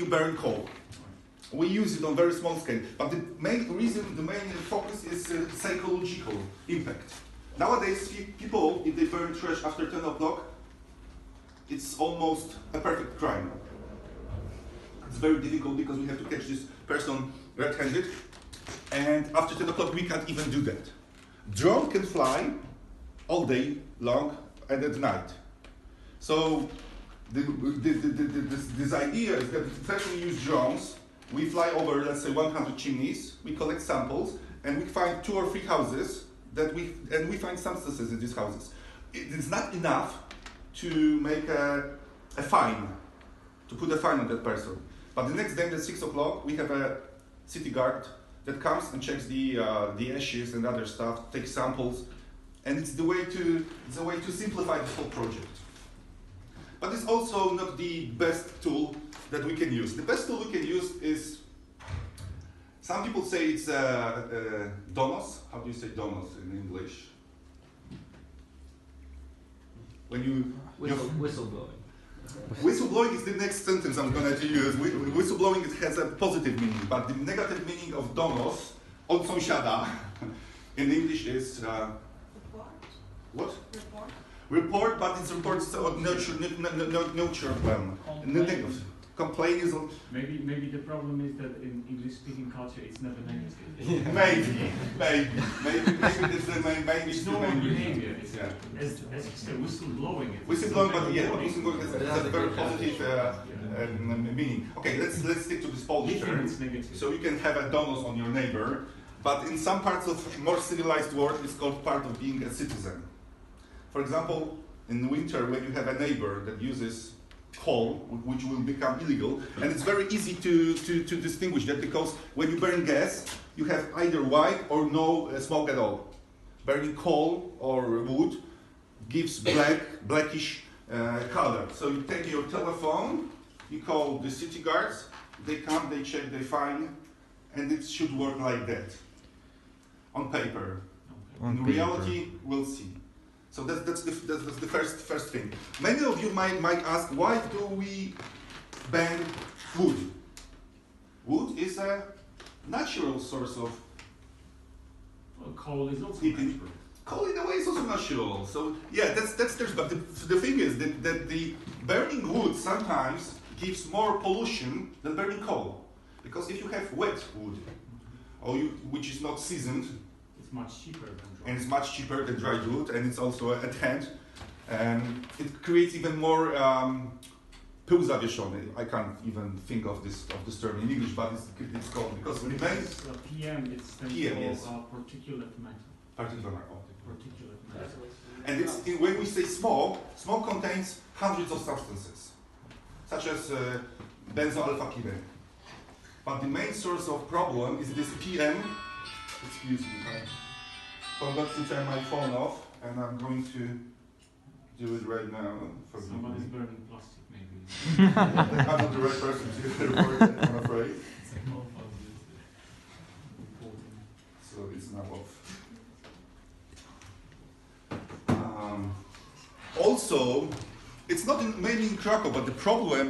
you burn coal. We use it on very small scale, but the main reason, the main focus is psychological impact. Nowadays, people, if they burn trash after 10 o'clock, it's almost a perfect crime. It's very difficult because we have to catch this person red-handed, and after 10 o'clock we can't even do that. Drone can fly all day long and at night. So this idea is that first we use drones, we fly over, let's say, 100 chimneys, we collect samples, and we find 2 or 3 houses and we find substances in these houses. It is not enough to make a fine, to put a fine on that person. But the next day at 6 o'clock, we have a city guard that comes and checks the ashes and other stuff, takes samples, and it's the way to simplify this whole project. But it's also not the best tool that we can use. The best tool we can use is, some people say it's donos. How do you say donos in English? When you whistleblowing. Whistleblowing is the next sentence I'm going to use. Whistleblowing has a positive meaning, but the negative meaning of donos, od sąsiada, in English is what? Report, but it's reports so nurture them. Complain is maybe the problem is that in English-speaking culture it's never negative. Yeah. maybe that's the main. Maybe it's normal behavior. It's, as you say, whistleblowing. Whistleblowing, but yeah, whistleblowing has a very positive meaning. Okay, let's stick to this Polish term. So you can have a donos on your neighbor, but in some parts of more civilized world, it's called part of being a citizen. For example, in winter, when you have a neighbor that uses coal, which will become illegal, and it's very easy to distinguish that, because when you burn gas, you have either white or no smoke at all. Burning coal or wood gives blackish color. So you take your telephone, you call the city guards, they come, they check, they find, and it should work like that. On paper. In reality, we'll see. So that's the first thing. Many of you might ask, why do we ban wood? Wood is a natural source of coal is also heating. natural. Coal in a way is also natural. So yeah, that's there. But the thing is that the burning wood sometimes gives more pollution than burning coal, because if you have wet wood, or which is not seasoned, it's much cheaper than dry. And it's much cheaper than dry wood, and it's also at hand. And it creates even more pył zawieszony. I can't even think of this term in English, but it's called, because remains PM. It's PM, yes. Particulate matter. Particulate matter. Particulate matter. And when we say smoke contains hundreds of substances, such as benzoalpha-kine. But the main source of problem is this PM. Excuse me, I forgot to turn my phone off, and I'm going to do it right now. Somebody's burning plastic, maybe. I'm not the right person to report it, I'm afraid. So it's now off. Also, it's not mainly in Krakow, but the problem